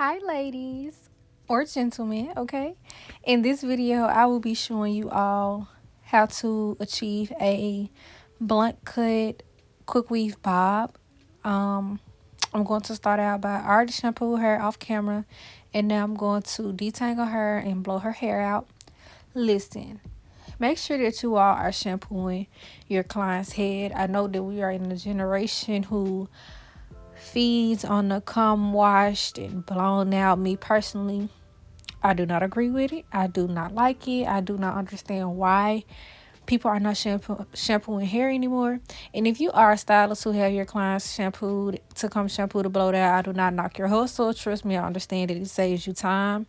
Hi ladies or gentlemen, okay? In this video, I will be showing you all how to achieve a blunt cut Quickweave Bob. Um, I'm going to start out by I already shampoo her off camera, and now I'm going to detangle her and blow her hair out. Listen, make sure that you all are shampooing your client's head. I know that we are in a generation who feeds on the come washed and blown out. Me personally, I do not agree with it. I do not like it. I do not understand why people are not shampooing hair anymore. And if you are a stylist who have your clients shampooed to come shampoo to blow out, I do not knock your hustle. Trust me, I understand that it saves you time.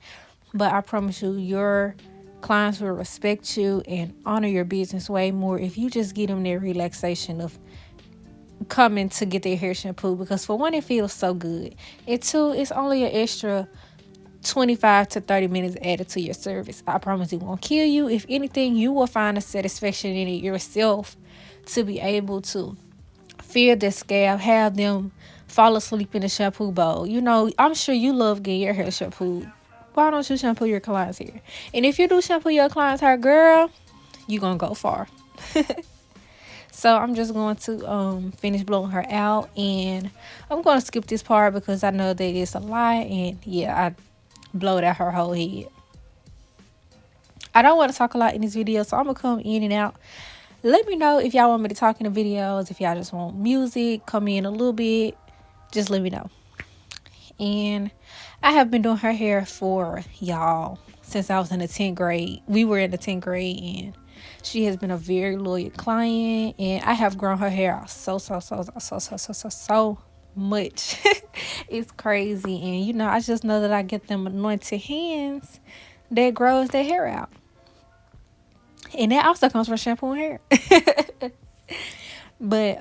But I promise you, your clients will respect you and honor your business way more if you just give them their relaxation of coming to get their hair shampoo, because for one, it feels so good, and two, it's only an extra 25 to 30 minutes added to your service. I promise it won't kill you. If anything, you will find a satisfaction in it yourself to be able to feel the scalp, have them fall asleep in the shampoo bowl. I'm sure you love getting your hair shampooed. Why don't you shampoo your clients' hair? And if you do shampoo your clients' hair, girl, you gonna go far. So I'm just going to finish blowing her out, and I'm going to skip this part because I know that it's a lot, and yeah, I blowed out her whole head. I don't want to talk a lot in this video, so I'm going to come in and out. Let me know if y'all want me to talk in the videos, if y'all just want music, come in a little bit, just let me know. And I have been doing her hair for y'all since I was in the 10th grade. We were in the 10th grade, and she has been a very loyal client, and I have grown her hair out so much. It's crazy. And I just know that I get them anointed hands that grows their hair out, and that also comes from shampooing hair. But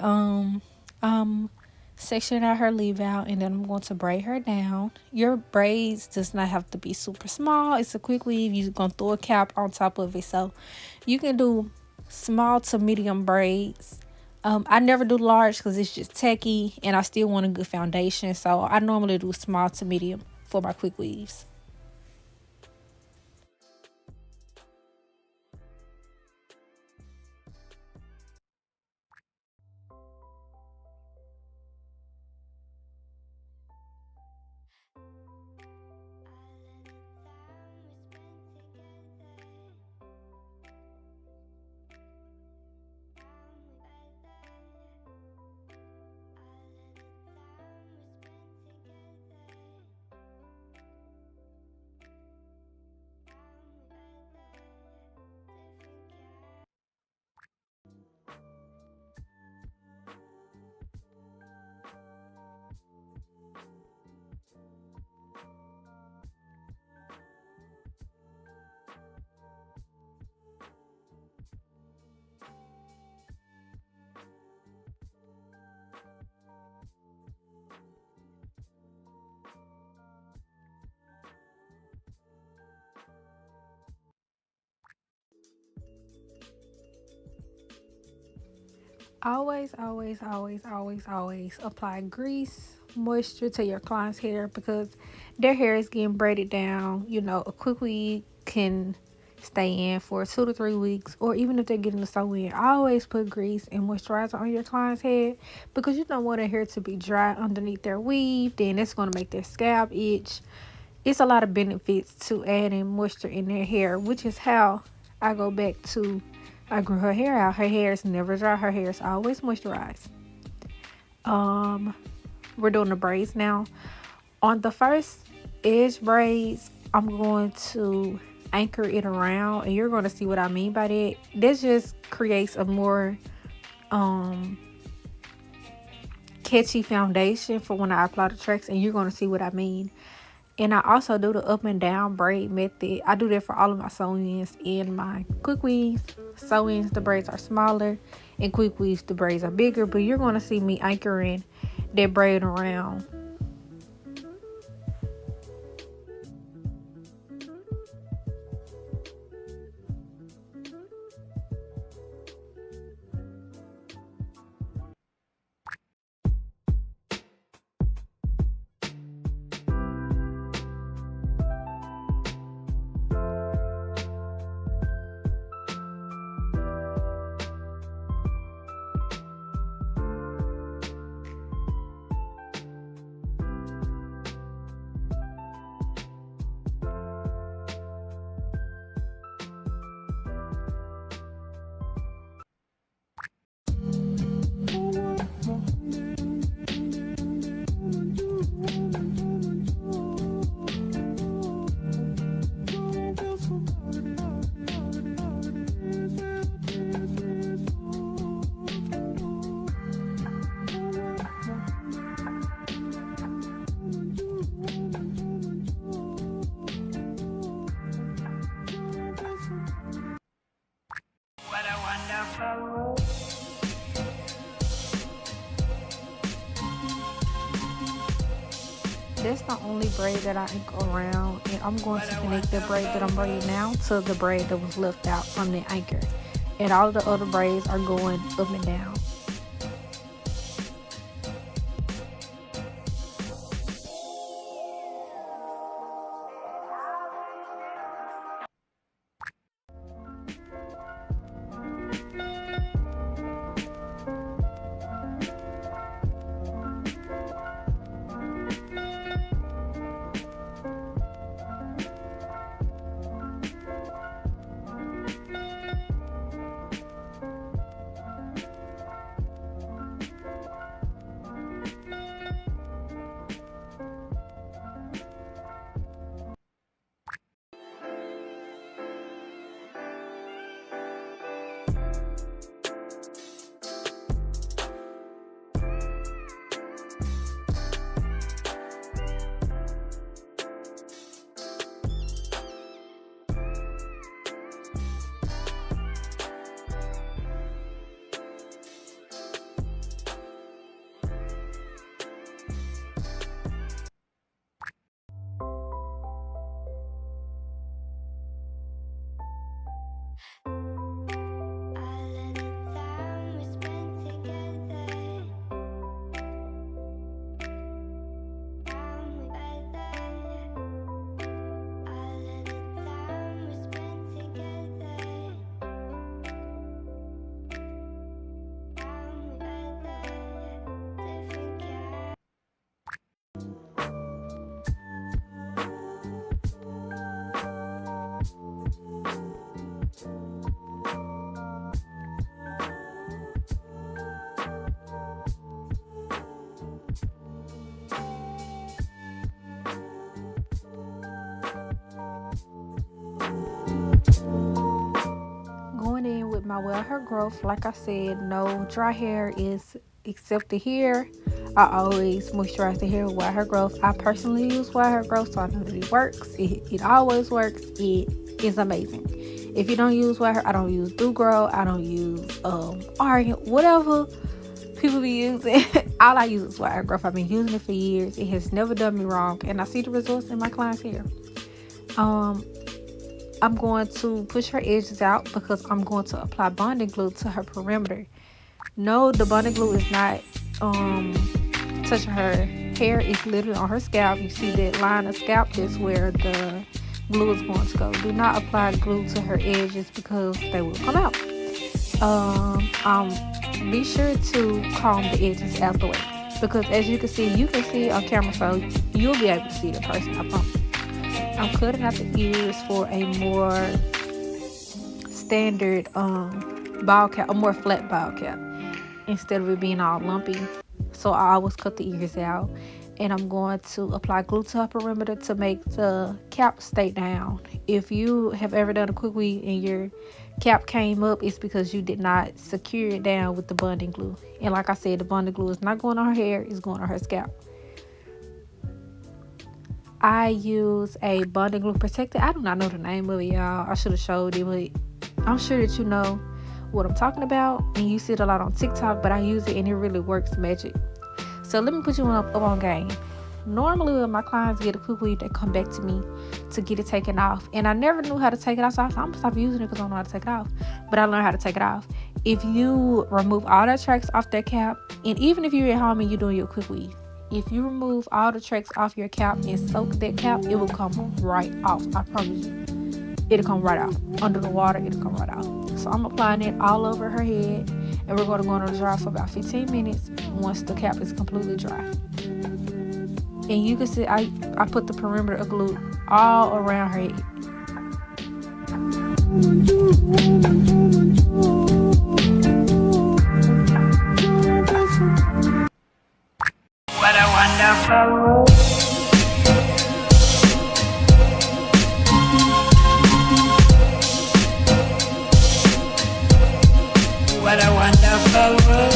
section out her leave out, and then I'm going to braid her down. Your braids does not have to be super small. It's a quick weave. You're going to throw a cap on top of it, so you can do small to medium braids. I never do large because it's just tacky, and I still want a good foundation, so I normally do small to medium for my quick weaves. Always apply grease, moisture to your client's hair, because their hair is getting braided down. A quick weave can stay in for 2 to 3 weeks, or even if they're getting the sew in. Always put grease and moisturizer on your client's head, because you don't want their hair to be dry underneath their weave. Then it's going to make their scalp itch. It's a lot of benefits to adding moisture in their hair, which is how I go back to I grew her hair out. Her hair is never dry. Her hair is always moisturized. We're doing the braids now. On the first edge braids, I'm going to anchor it around, and you're going to see what I mean by that. This just creates a more catchy foundation for when I apply the tracks, and you're going to see what I mean. And I also do the up and down braid method. I do that for all of my sew-ins and my quick weaves. Sew-ins, the braids are smaller, and quick weaves, the braids are bigger. But you're going to see me anchoring that braid around. That's the only braid that I ink around, and I'm going to connect the braid that I'm braiding now to the braid that was left out from the anchor, and all of the other braids are going up and down. Going in with my well hair growth, like I said, no dry hair is accepted here. I always moisturize the hair with wild hair growth. I personally use wild hair growth, so I know that it works. It always works. It is amazing. If you don't use wild hair, I don't use do grow. I don't use Argan, whatever people be using. All I use is wild hair growth. I've been using it for years. It has never done me wrong, and I see the results in my clients' hair. I'm going to push her edges out because I'm going to apply bonding glue to her perimeter. No, the bonding glue is not touching her hair. It's literally on her scalp. You see that line of scalp? That's where the glue is going to go. Do not apply glue to her edges because they will come out. Be sure to comb the edges out the way, because as you can see it on camera, so you'll be able to see the person, I promise. I'm cutting out the ears for a more standard ball cap, a more flat ball cap, instead of it being all lumpy. So I always cut the ears out, and I'm going to apply glue to her perimeter to make the cap stay down. If you have ever done a quick weave and your cap came up, it's because you did not secure it down with the bonding glue. And like I said, the bonding glue is not going on her hair, it's going on her scalp. I use a bonding glue protector. I do not know the name of it, y'all. I should have showed it, but I'm sure that you know what I'm talking about, and you see it a lot on TikTok, but I use it and it really works magic. So let me put you up on game. Normally when my clients get a quick weave, they come back to me to get it taken off, and I never knew how to take it off, so I'm gonna stop using it because I don't know how to take it off. But I learned how to take it off. If you remove all that tracks off that cap, and even if you're at home and you're doing your quick weave, if you remove all the tracks off your cap and soak that cap, it will come right off. I promise you. It'll come right out. Under the water, it'll come right out. So I'm applying it all over her head, and we're going to go on the dry for about 15 minutes once the cap is completely dry. And you can see I put the perimeter of glue all around her head. What a wonderful world. What a wonderful world.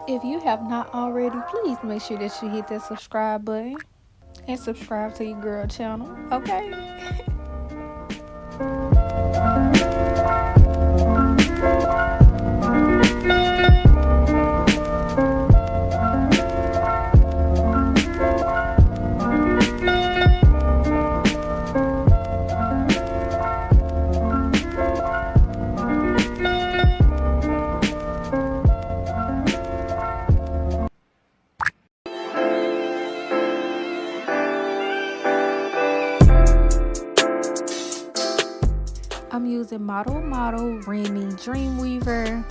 If you have not already, please make sure that you hit that subscribe button and subscribe to your girl channel, okay? I'm using Model Remy Dreamweaver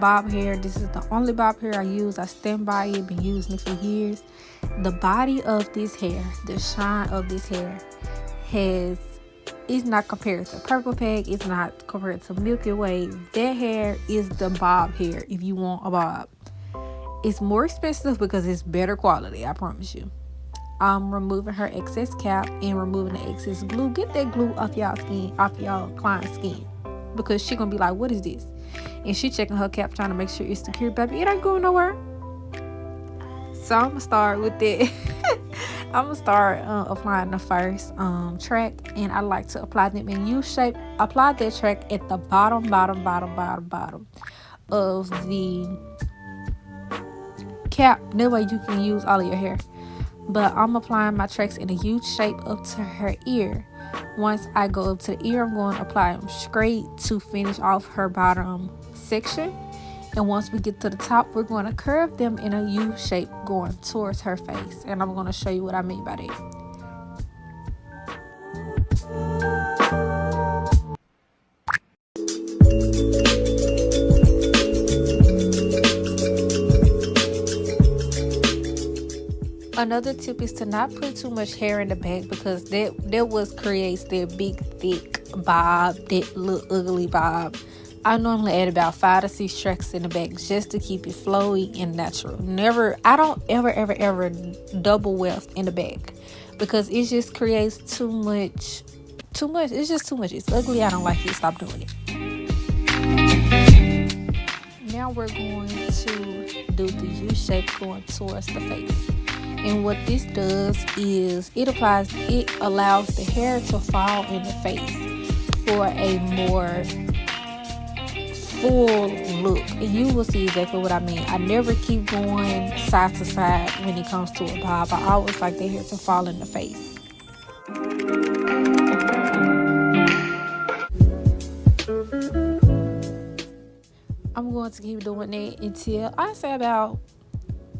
bob hair. This is the only bob hair I use. I stand by it, been using it for years. The body of this hair, the shine of this hair is not compared to Purple Peg. It's not compared to Milky Way. That hair is the bob hair if you want a bob. It's more expensive because it's better quality, I promise you. I'm removing her excess cap and removing the excess glue. Get that glue off y'all skin, off y'all client's skin, because she gonna be like, what is this? And she checking her cap, trying to make sure it's secure. Baby, it ain't going nowhere. So I'm gonna start with that. I'm gonna start applying the first track, and I like to apply them in U shape. Apply that track at the bottom of the cap. That way you can use all of your hair. But I'm applying my tracks in a U shape up to her ear. Once I go up to the ear, I'm going to apply them straight to finish off her bottom section. And once we get to the top, we're going to curve them in a U shape going towards her face. And I'm going to show you what I mean by that. Another tip is to not put too much hair in the back, because that what creates that big thick bob, that little ugly bob. I normally add about 5 to 6 tracks in the back just to keep it flowy and natural. I don't ever double weft in the back, because it just creates too much. It's just too much. It's ugly. I don't like it. Stop doing it. Now we're going to do the U shape going towards the face. And what this does is it allows the hair to fall in the face for a more full look. And you will see exactly what I mean. I never keep going side to side when it comes to a bob. I always like the hair to fall in the face. I'm going to keep doing that until I say about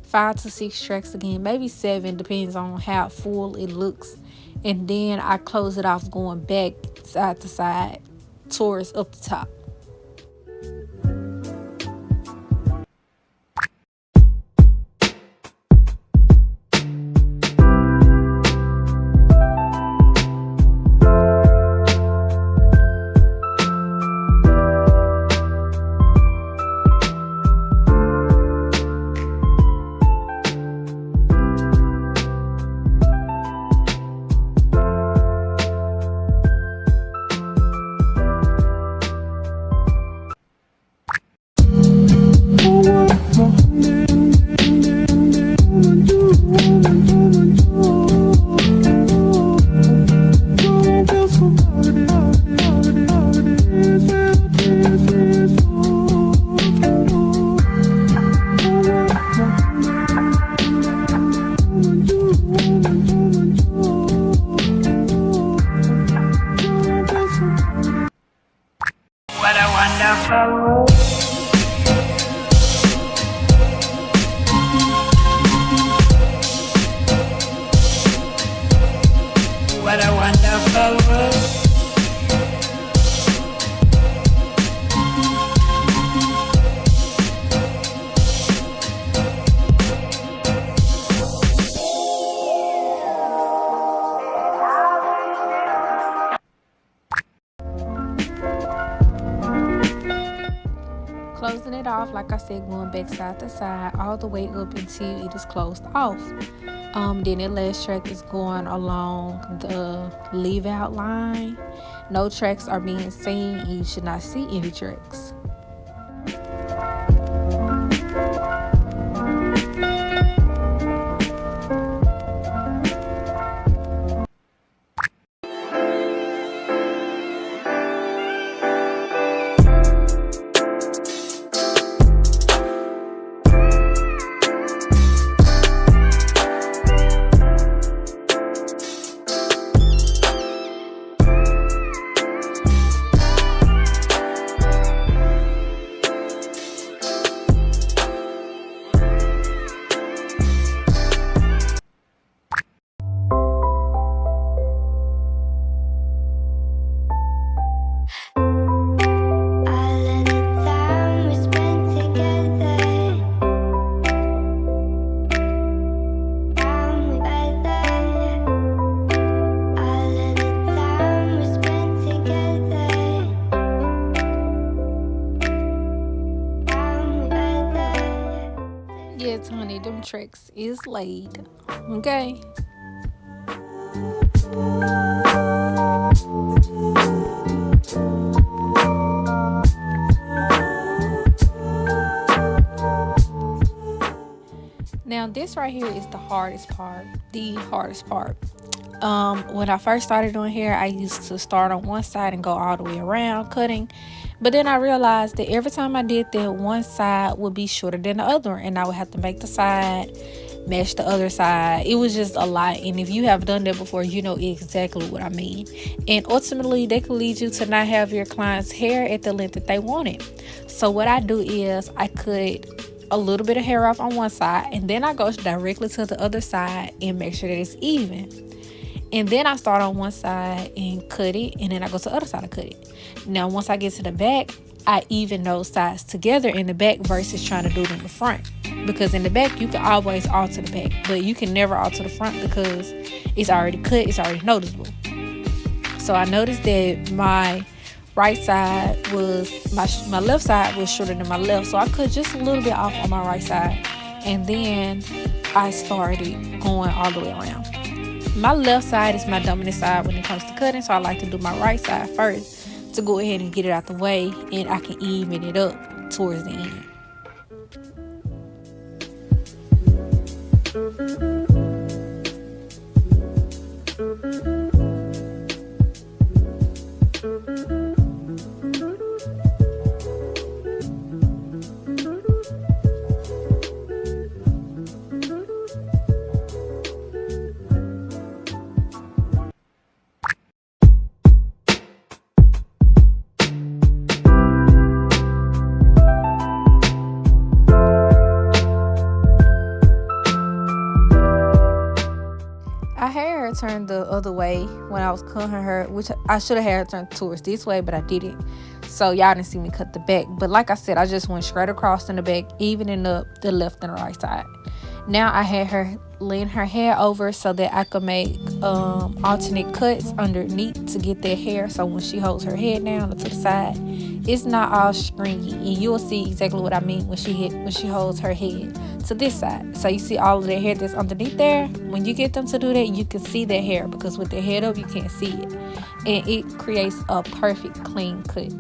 5 to 6 tracks again, maybe 7, depends on how full it looks. And then I close it off going back side to side towards up the top. What a wonderful world. Closing it off, like I said, going back side to side all the way up until it is closed off. Then that last track is going along the leave out line. No tracks are being seen, and you should not see any tracks. Yes, honey, them tricks is laid. Okay. Now this right here is the hardest part. The hardest part. When I first started doing hair, I used to start on one side and go all the way around cutting. But then I realized that every time I did that, one side would be shorter than the other, and I would have to make the side match the other side. It was just a lot, and if you have done that before, you know exactly what I mean. And ultimately, that could lead you to not have your client's hair at the length that they want it. So what I do is I cut a little bit of hair off on one side, and then I go directly to the other side and make sure that it's even. And then I start on one side and cut it, and then I go to the other side and cut it. Now once I get to the back, I even those sides together in the back versus trying to do it in the front, because in the back you can always alter the back, but you can never alter the front because it's already cut, it's already noticeable. So I noticed that my right side was my left side was shorter than my left, so I cut just a little bit off on my right side, and then I started going all the way around. My left side is my dominant side when it comes to cutting, so I like to do my right side first to go ahead and get it out the way, and I can even it up towards the end. I had her turn the other way when I was cutting her hair, which I should have had her turn towards this way, but I didn't. So y'all didn't see me cut the back. But like I said, I just went straight across in the back, evening up the left and the right side. Now I had her lean her hair over so that I could make alternate cuts underneath to get that hair. So when she holds her head down to the side, it's not all stringy, and you'll see exactly what I mean when she holds her head to this side. So you see all of the hair that's underneath there. When you get them to do that, you can see their hair, because with their head up, you can't see it, and it creates a perfect clean cut.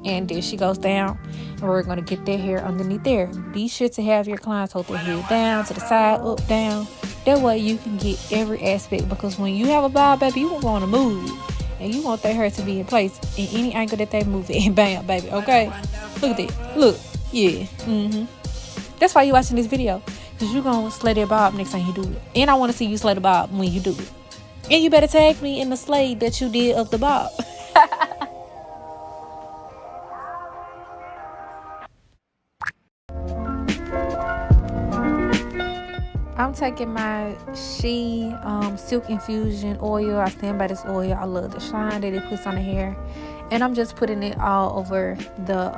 And then she goes down, and we're going to get their hair underneath there. Be sure to have your clients hold their head down, to the side, up, down. That way you can get every aspect, because when you have a bob, baby, you want to move it, and you want their hair to be in place in any angle that they move it, and bam, baby, okay? Look at that. Look. Yeah. That's why you watching this video, because you're going to slay that bob next time you do it. And I want to see you slay the bob when you do it. And you better tag me in the slay that you did of the bob. I'm taking my She Silk Infusion oil. I stand by this oil. I love the shine that it puts on the hair. And I'm just putting it all over the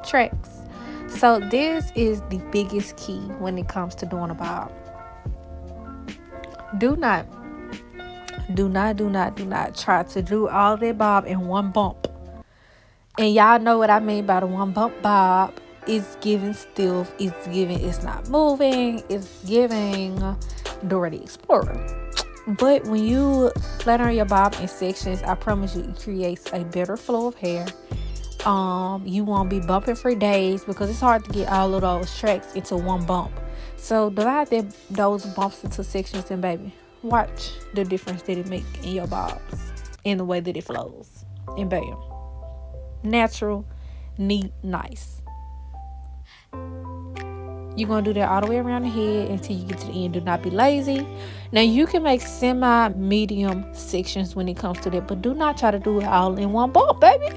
tracks. So this is the biggest key when it comes to doing a bob. Do not try to do all that bob in one bump. And y'all know what I mean by the one bump bob. It's giving stiff, it's not moving, it's giving Dora the Explorer. But when you flatten your bob in sections, I promise you it creates a better flow of hair. You won't be bumping for days, because it's hard to get all of those tracks into one bump. So divide those bumps into sections, and baby, watch the difference that it make in your bobs, in the way that it flows. And bam, natural, neat, nice. You're going to do that all the way around the head until you get to the end. Do not be lazy. Now, you can make semi-medium sections when it comes to that, but do not try to do it all in one bump, baby.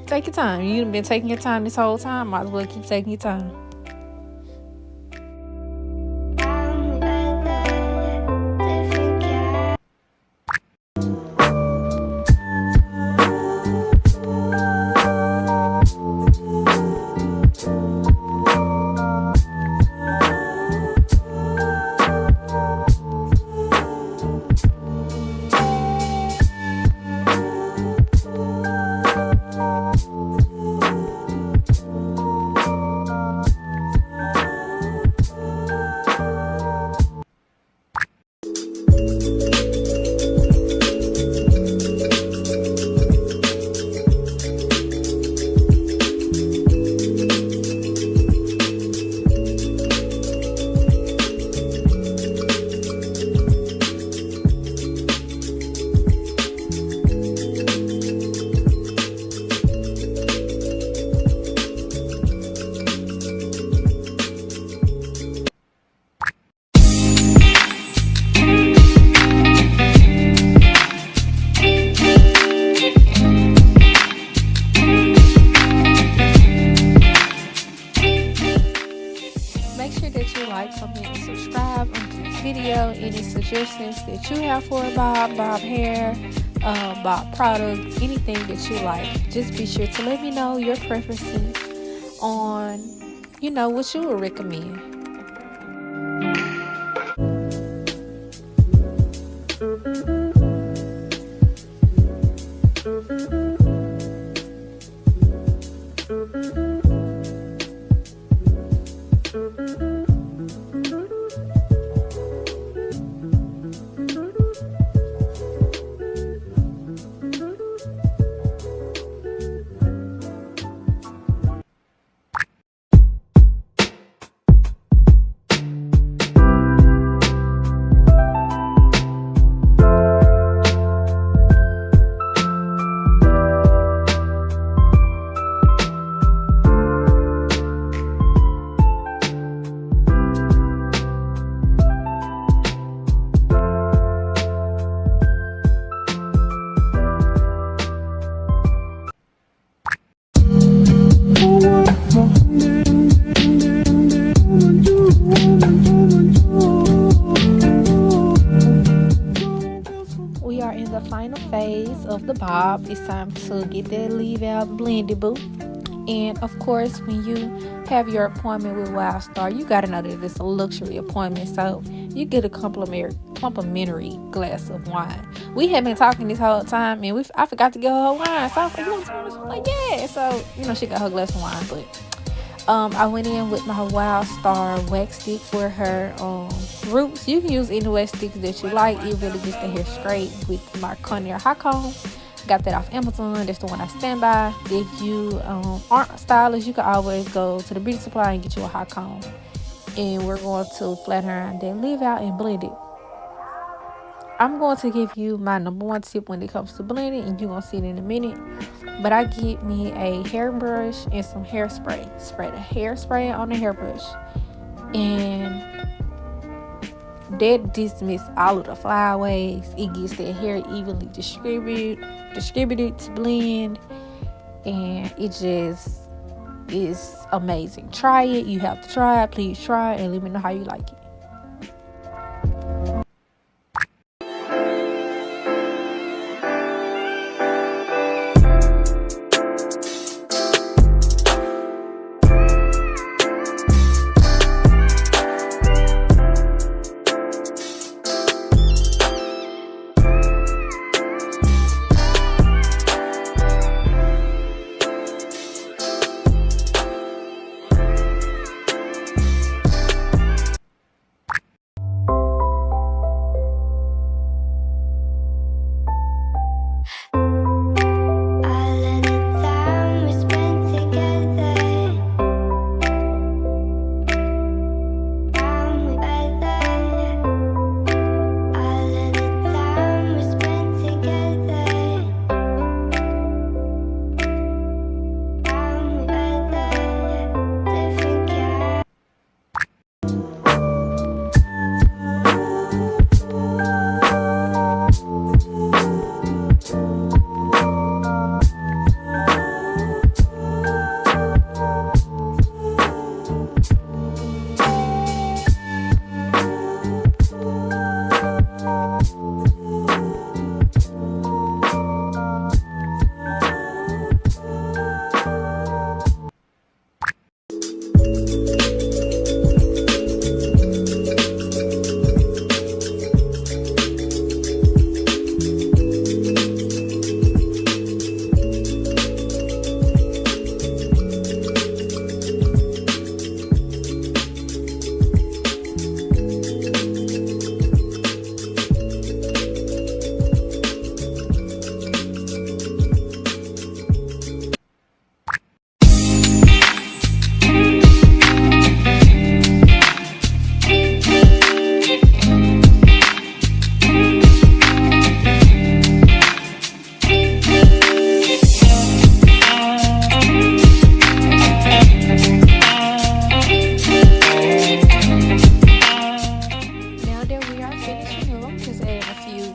Take your time. You've been taking your time this whole time. Might as well keep taking your time. video, any suggestions that you have for a bob hair, bob products, anything that you like, just be sure to let me know your preferences on, what you would recommend. We are in the final phase of the bob. It's time to get that leave out blended, boo. And of course, when you have your appointment with Wild Star, you gotta know that it's a luxury appointment, so you get a complimentary glass of wine. We have been talking this whole time, and I forgot to get her wine, so I was like, "You want some?" She's like, "Yeah." So she got her glass of wine, but I went in with my Wild Star wax stick for her roots. You can use any wax sticks that you like. It really gets the hair straight with my Conair hot comb. Got that off Amazon. That's the one I stand by. If you aren't a stylist, you can always go to the beauty supply and get you a hot comb. And we're going to flat iron then leave out and blend it. I'm going to give you my number one tip when it comes to blending, and you're going to see it in a minute. But I get me a hairbrush and some hairspray. Spray the hairspray on the hairbrush. And that dismisses all of the flyaways. It gets the hair evenly distributed to blend. And it just is amazing. Try it. You have to try it. Please try it and let me know how you like it.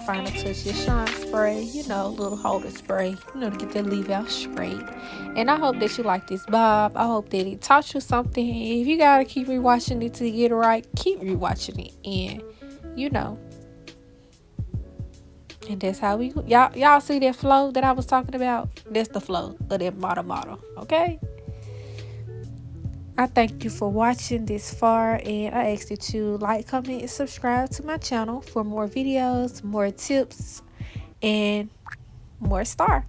final touch, your shine spray, little holder spray, to get that leave out straight. And I hope that you like this bob. I hope that it taught you something. If you gotta keep rewatching it to get it right, keep rewatching it. And you know. And that's how we y'all see that flow that I was talking about? That's the flow of that model, okay? I thank you for watching this far, and I ask that you like, comment, and subscribe to my channel for more videos, more tips, and more star.